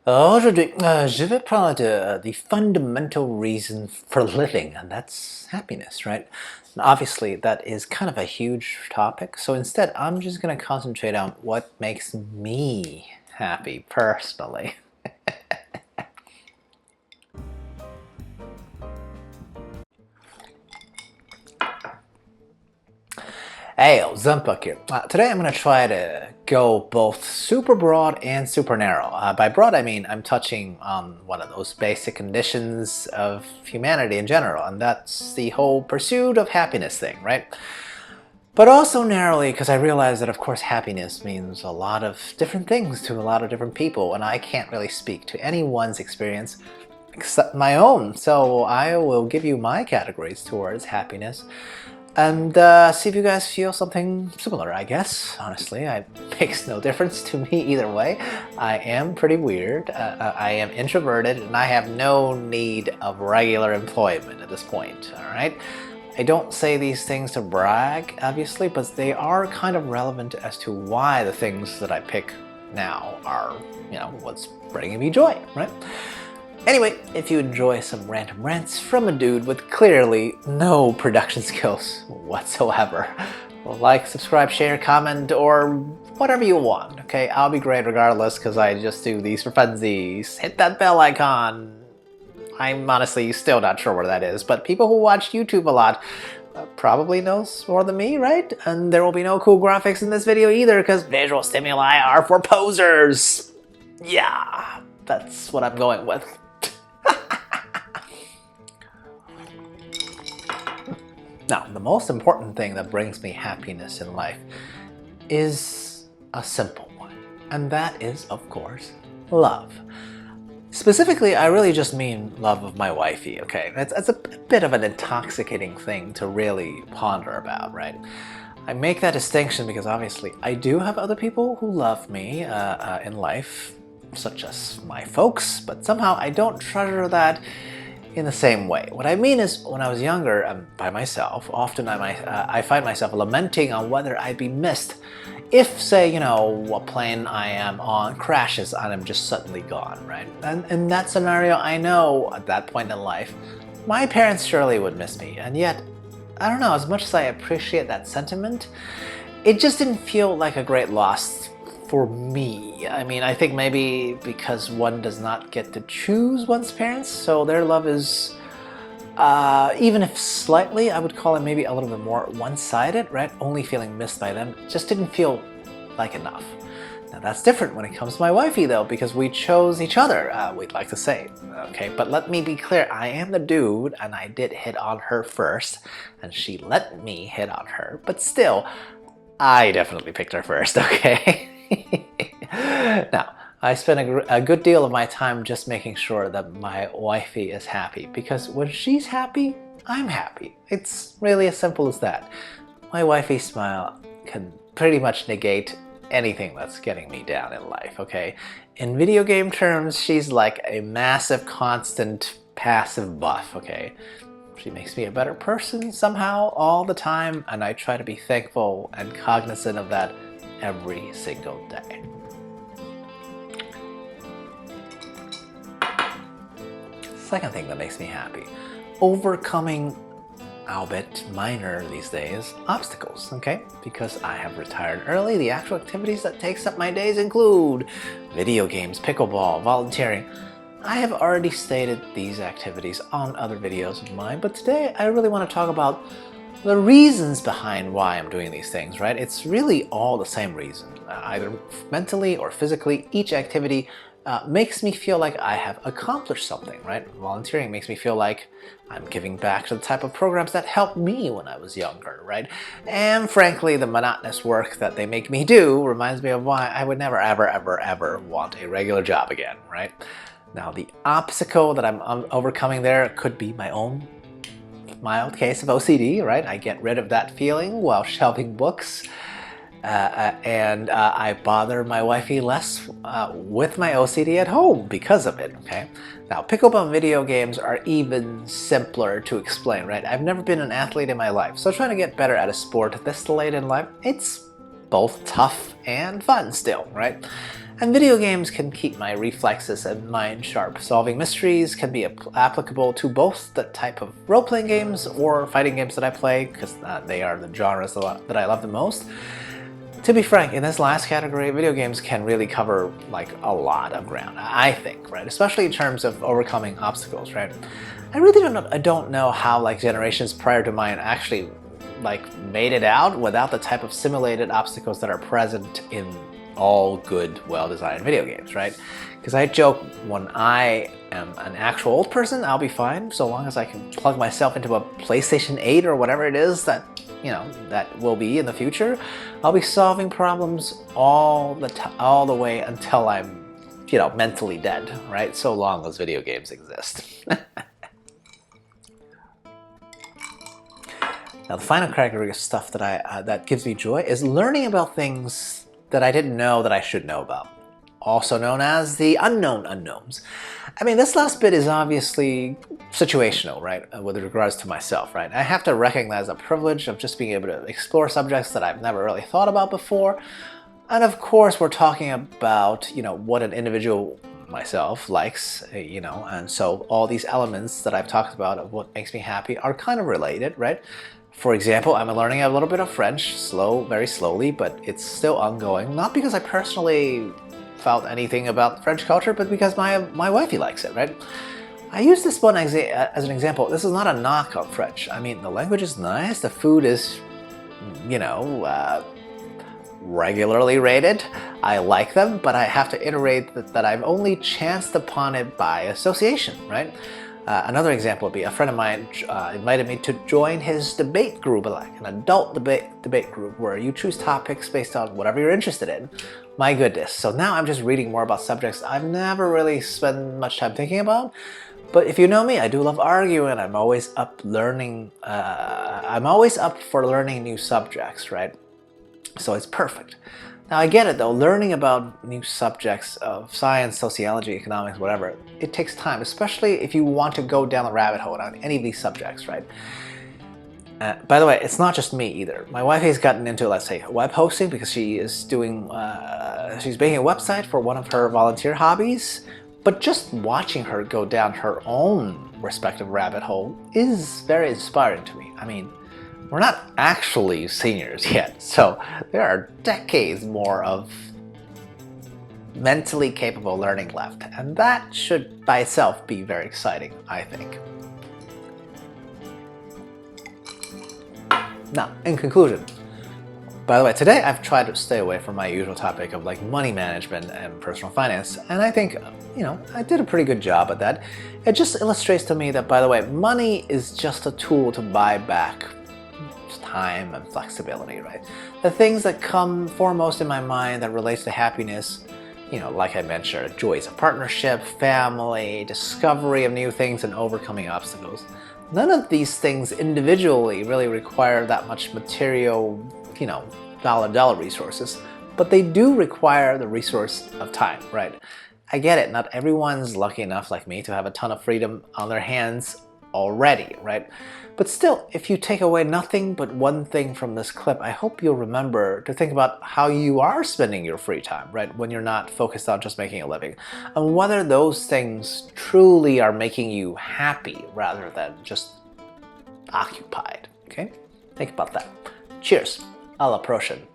Aujourd'hui, je vais parler de the fundamental reason for living, and that's happiness, right? And obviously, that is kind of a huge topic, so instead, I'm just going to concentrate on what makes me happy personally. Hey, XenPuck here. Today I'm going to try to go both super broad and super narrow. By broad I mean I'm touching on one of those basic conditions of humanity in general, and that's the whole pursuit of happiness thing, right? But also narrowly because I realize that of course happiness means a lot of different things to a lot of different people, and I can't really speak to anyone's experience except my own. So I will give you my categories towards happiness and see if you guys feel something similar, I guess. Honestly, it makes no difference to me either way. I am pretty weird. I am introverted, and I have no need of regular employment at this point, alright? I don't say these things to brag, obviously, but they are kind of relevant as to why the things that I pick now are, what's bringing me joy, right? Anyway, if you enjoy some random rants from a dude with clearly no production skills whatsoever, like, subscribe, share, comment, or whatever you want, okay? I'll be great regardless because I just do these for funsies. Hit that bell icon. I'm honestly still not sure where that is, but people who watch YouTube a lot probably knows more than me, right? And there will be no cool graphics in this video either because visual stimuli are for posers. Yeah, that's what I'm going with. Now, the most important thing that brings me happiness in life is a simple one, and that is, of course, love. Specifically, I really just mean love of my wifey, okay? That's a bit of an intoxicating thing to really ponder about, right? I make that distinction because obviously I do have other people who love me in life, such as my folks, but somehow I don't treasure that in the same way. What I mean is, when I was younger, by myself, often I find myself lamenting on whether I'd be missed if, say, a plane I am on crashes and I'm just suddenly gone, right? And in that scenario, I know at that point in life, my parents surely would miss me, and yet, I don't know, as much as I appreciate that sentiment, it just didn't feel like a great loss for me. I mean, I think maybe because one does not get to choose one's parents, so their love is, even if slightly, I would call it maybe a little bit more one-sided, right? Only feeling missed by them just didn't feel like enough. Now that's different when it comes to my wifey though, because we chose each other, we'd like to say. Okay, but let me be clear, I am the dude and I did hit on her first, and she let me hit on her, but still, I definitely picked her first, okay? Now, I spend a good deal of my time just making sure that my wifey is happy, because when she's happy, I'm happy. It's really as simple as that. My wifey's smile can pretty much negate anything that's getting me down in life, okay? In video game terms, she's like a massive, constant, passive buff, okay? She makes me a better person somehow all the time, and I try to be thankful and cognizant of that every single day. Second thing that makes me happy, overcoming, albeit minor these days, obstacles, okay? Because I have retired early, the actual activities that takes up my days include video games, pickleball, volunteering. I have already stated these activities on other videos of mine, but today I really want to talk about the reasons behind why I'm doing these things, right? It's really all the same reason. Either mentally or physically, each activity makes me feel like I have accomplished something, right? Volunteering makes me feel like I'm giving back to the type of programs that helped me when I was younger, right? And frankly, the monotonous work that they make me do reminds me of why I would never, ever, ever, ever want a regular job again, right? Now, the obstacle that I'm overcoming there could be my own mild case of OCD, right? I get rid of that feeling while shelving books, and I bother my wifey less with my OCD at home because of it, okay? Now, pickleball and video games are even simpler to explain, right? I've never been an athlete in my life, so trying to get better at a sport this late in life, it's both tough and fun still, right? And video games can keep my reflexes and mind sharp. Solving mysteries can be applicable to both the type of role-playing games or fighting games that I play, because they are the genres that I love the most. To be frank, in this last category, video games can really cover like a lot of ground, I think, right? Especially in terms of overcoming obstacles, right? I really don't know how like generations prior to mine actually like made it out without the type of simulated obstacles that are present in all good, well-designed video games, right? Because I joke, when I am an actual old person, I'll be fine so long as I can plug myself into a PlayStation 8 or whatever it is that, you know, that will be in the future. I'll be solving problems all the way until I'm, you know, mentally dead, right? So long as video games exist. Now, the final category of stuff that that gives me joy is learning about things that I didn't know that I should know about, also known as the unknown unknowns. I mean, this last bit is obviously situational, right, with regards to myself, right? I have to recognize the privilege of just being able to explore subjects that I've never really thought about before. And of course, we're talking about, you know, what an individual, myself, likes, you know, and so all these elements that I've talked about of what makes me happy are kind of related, right? For example, I'm learning a little bit of French, very slowly, but it's still ongoing. Not because I personally felt anything about French culture, but because my wifey likes it, right? I use this one as an example. This is not a knock on French. I mean, the language is nice, the food is, you know, regularly rated. I like them, but I have to iterate that I've only chanced upon it by association, right? Another example would be a friend of mine invited me to join his debate group, like an adult debate group where you choose topics based on whatever you're interested in. My goodness. So now I'm just reading more about subjects I've never really spent much time thinking about. But if you know me, I do love arguing. I'm always up learning. I'm always up for learning new subjects, right? So it's perfect. Now I get it though, learning about new subjects of science, sociology, economics, whatever, it takes time, especially if you want to go down the rabbit hole on any of these subjects, right? By the way, it's not just me either. My wife has gotten into, let's say, web hosting because she is doing, she's making a website for one of her volunteer hobbies, but just watching her go down her own respective rabbit hole is very inspiring to me. I mean, we're not actually seniors yet, so there are decades more of mentally capable learning left, and that should by itself be very exciting, I think. Now, in conclusion, by the way, today I've tried to stay away from my usual topic of like money management and personal finance, and I think, you know, I did a pretty good job at that. It just illustrates to me that, by the way, money is just a tool to buy back time and flexibility, right? The things that come foremost in my mind that relates to happiness, you know, like I mentioned, joys of partnership, family, discovery of new things, and overcoming obstacles. None of these things individually really require that much material, you know, dollar resources, but they do require the resource of time, right? I get it, not everyone's lucky enough like me to have a ton of freedom on their hands already, right? But still, if you take away nothing but one thing from this clip, I hope you'll remember to think about how you are spending your free time, right? When you're not focused on just making a living, and whether those things truly are making you happy rather than just occupied, okay? Think about that. Cheers. À la prochaine.